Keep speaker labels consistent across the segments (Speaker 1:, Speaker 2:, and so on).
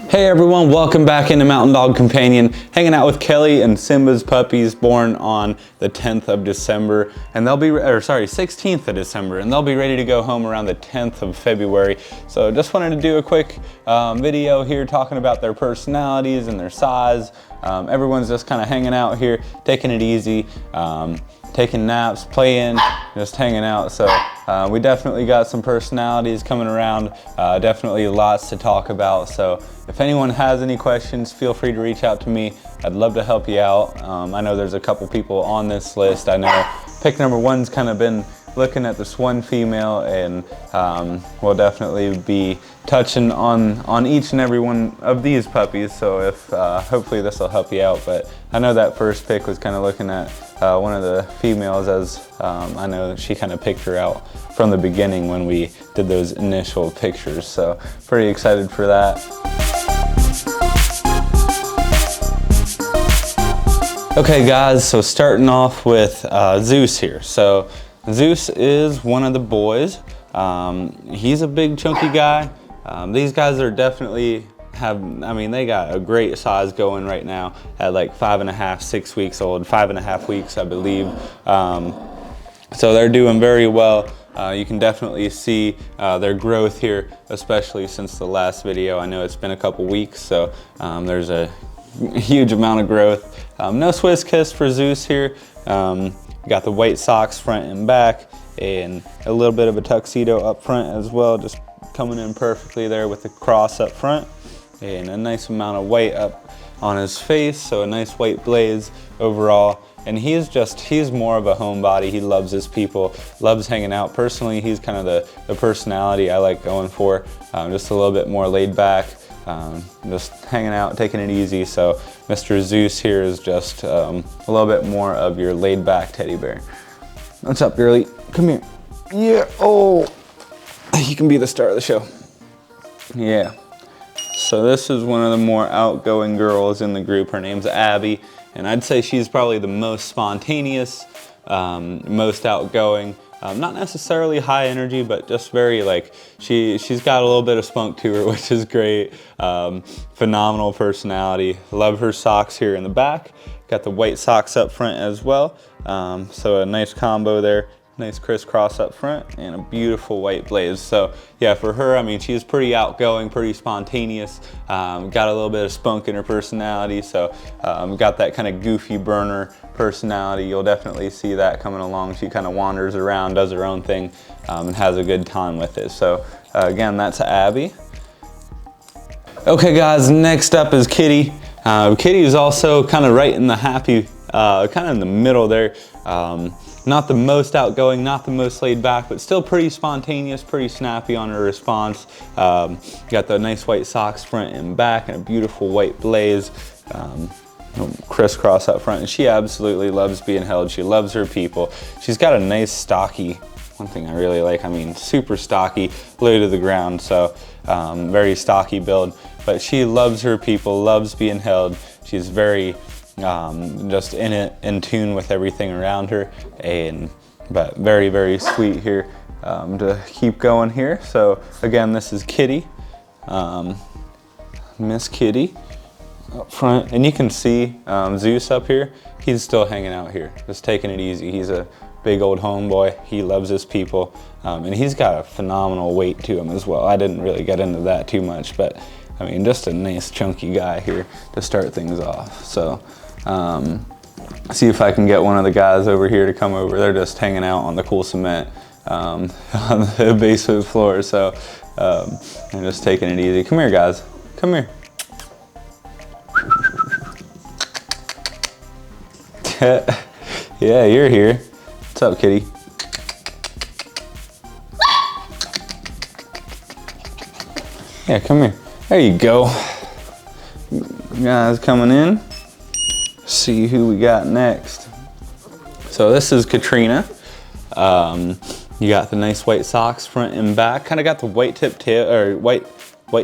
Speaker 1: Hey everyone, welcome back into Mountain Dog Companion. Hanging out with Kelly and Simba's puppies born on the 10th of December, and they'll be, 16th of December, and they'll be ready to go home around the 10th of February. So just wanted to do a quick video here talking about their personalities and their size. Everyone's just kind of hanging out here, taking it easy, taking naps, playing, just hanging out. So we definitely got some personalities coming around, definitely lots to talk about. So if anyone has any questions, feel free to reach out to me. I'd love to help you out. I know there's a couple people on this list. I know pick number one's kind of been looking at this one female, and we'll definitely be touching on each and every one of these puppies. So if hopefully this will help you out. But I know that first pick was kind of looking at one of the females, as I know that she kind of picked her out from the beginning when we did those initial pictures. So pretty excited for that. Okay guys, so starting off with Zeus here. So Zeus is one of the boys. He's a big chunky guy. These guys are definitely they got a great size going right now at like 5.5, 6 weeks old, 5.5 weeks, I believe. So they're doing very well. You can definitely see their growth here, especially since the last video. I know it's been a couple weeks, so there's a huge amount of growth. No Swiss kiss for Zeus here. Got the white socks front and back, and a little bit of a tuxedo up front as well, just coming in perfectly there with the cross up front, and a nice amount of white up on his face, so a nice white blaze overall. And he's more of a homebody. He loves his people, loves hanging out. Personally, he's kind of the personality I like going for, just a little bit more laid back, just hanging out, taking it easy. So Mr. Zeus here is just a little bit more of your laid back teddy bear. What's up, girlie? Come here. Yeah, oh, he can be the star of the show. Yeah. So this is one of the more outgoing girls in the group. Her name's Abby, and I'd say she's probably the most spontaneous, most outgoing. Not necessarily high energy, but just very she's got a little bit of spunk to her, which is great. Phenomenal personality. Love her socks here in the back. Got the white socks up front as well. So a nice combo there. Nice crisscross up front and a beautiful white blaze. So yeah, for her, she's pretty outgoing, pretty spontaneous. Got a little bit of spunk in her personality. So got that kind of goofy burner personality. You'll definitely see that coming along. She kind of wanders around, does her own thing, and has a good time with it. So again, that's Abby. Okay guys, next up is Kitty. Kitty is also kind of right in the happy, kind of in the middle there. Not the most outgoing, not the most laid back, but still pretty spontaneous, pretty snappy on her response. Got the nice white socks front and back and a beautiful white blaze, crisscross up front. And she absolutely loves being held. She loves her people. She's got a nice stocky, one thing I really like, super stocky, low to the ground. So very stocky build, but she loves her people, loves being held. She's very, just in tune with everything around her, but very, very sweet here to keep going here. So again, this is Kitty, Miss Kitty up front, and you can see Zeus up here. He's still hanging out here, just taking it easy. He's a big old homeboy. He loves his people, and he's got a phenomenal weight to him as well. I didn't really get into that too much, but just a nice chunky guy here to start things off. So see if I can get one of the guys over here to come over. They're just hanging out on the cool cement on the basement floor. So I'm just taking it easy. Come here, guys. Come here. Yeah, you're here. What's up, Kitty? Yeah, come here. There you go. Guys coming in. See who we got next. So this is Katrina. You got the nice white socks front and back. Kind of got the white tip tail, or white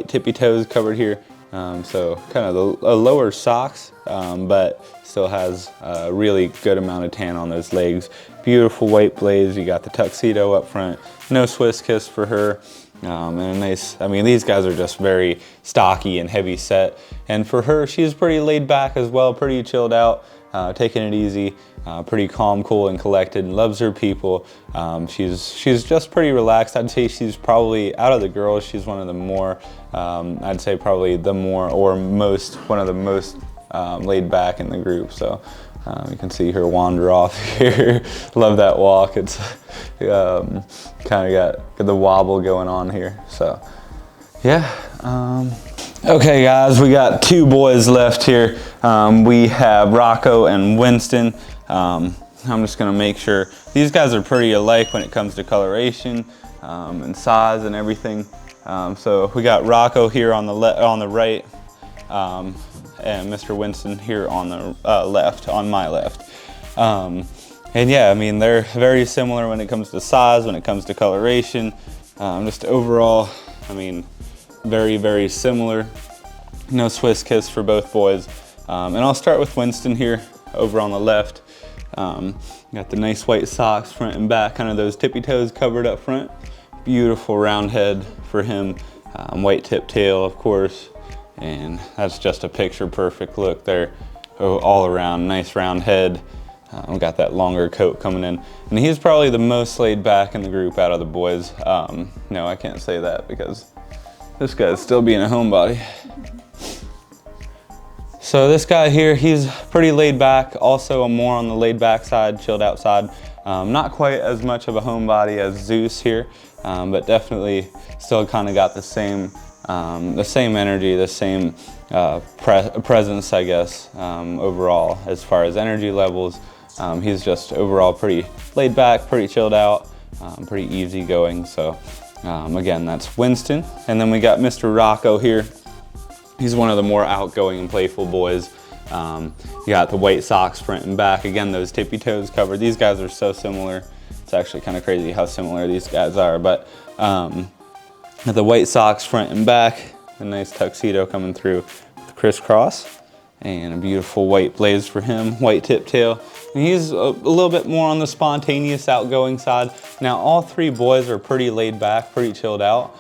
Speaker 1: tippy toes covered here. So kind of the lower socks, but still has a really good amount of tan on those legs. Beautiful white blaze. You got the tuxedo up front. No Swiss kiss for her. And a nice, I mean, these guys are just very stocky and heavy set. And for her, she's pretty laid back as well, pretty chilled out, taking it easy, pretty calm, cool, and collected, and loves her people. She's just pretty relaxed. I'd say she's probably, out of the girls, she's one of the more, I'd say probably the more, or most, one of the most laid back in the group. So you can see her wander off here. Love that walk. It's kind of got the wobble going on here. So yeah. Okay guys, we got 2 boys left here. We have Rocco and Winston. I'm just gonna make sure, these guys are pretty alike when it comes to coloration and size and everything. So we got Rocco here on the right, and Mr. Winston here on the left, on my left. And yeah, I mean, they're very similar when it comes to size, when it comes to coloration, just overall, I mean, very, very similar. No Swiss kiss for both boys. And I'll start with Winston here over on the left. Got the nice white socks front and back, kind of those tippy toes covered up front. Beautiful round head for him, white tip tail, of course. And that's just a picture perfect look there, all around, nice round head. We got that longer coat coming in. And he's probably the most laid back in the group out of the boys. No, I can't say that because this guy's still being a homebody. So this guy here, he's pretty laid back, also more on the laid back side, chilled out side. Not quite as much of a homebody as Zeus here, but definitely still kind of got the same energy, the same presence, I guess, overall as far as energy levels. He's just overall pretty laid back, pretty chilled out, pretty easygoing. So again, that's Winston. And then we got Mr. Rocco here. He's one of the more outgoing and playful boys. You got the white socks front and back. Again, those tippy toes covered. These guys are so similar. It's actually kind of crazy how similar these guys are. But the white socks front and back, a nice tuxedo coming through with the crisscross, and a beautiful white blaze for him, white tip tail. And he's a little bit more on the spontaneous, outgoing side. Now, all 3 boys are pretty laid back, pretty chilled out.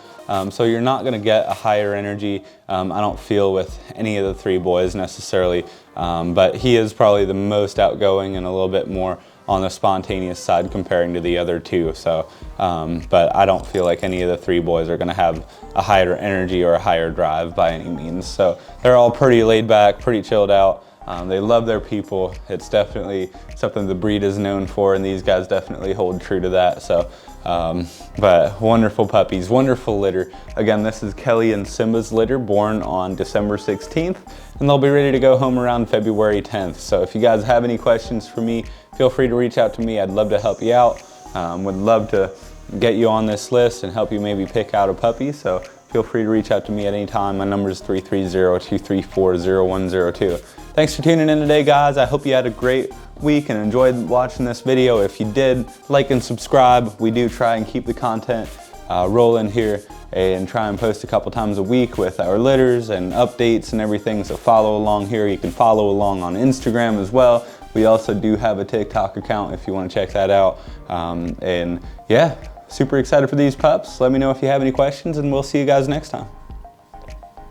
Speaker 1: So you're not gonna get a higher energy, I don't feel, with any of the 3 boys necessarily. But he is probably the most outgoing and a little bit more on the spontaneous side comparing to the other 2. So, but I don't feel like any of the 3 boys are gonna have a higher energy or a higher drive by any means. So they're all pretty laid back, pretty chilled out. They love their people. It's definitely something the breed is known for, and these guys definitely hold true to that. So, but wonderful puppies, wonderful litter. Again, this is Kelly and Simba's litter, born on December 16th, and they'll be ready to go home around February 10th. So if you guys have any questions for me, feel free to reach out to me. I'd love to help you out. Would love to get you on this list and help you maybe pick out a puppy. So feel free to reach out to me at any time. My number is 330-234-0102. Thanks for tuning in today, guys. I hope you had a great week and enjoyed watching this video. If you did, like and subscribe. We do try and keep the content rolling here and try and post a couple times a week with our litters and updates and everything. So follow along here. You can follow along on Instagram as well. We also do have a TikTok account if you want to check that out. And yeah, super excited for these pups. Let me know if you have any questions, and we'll see you guys next time.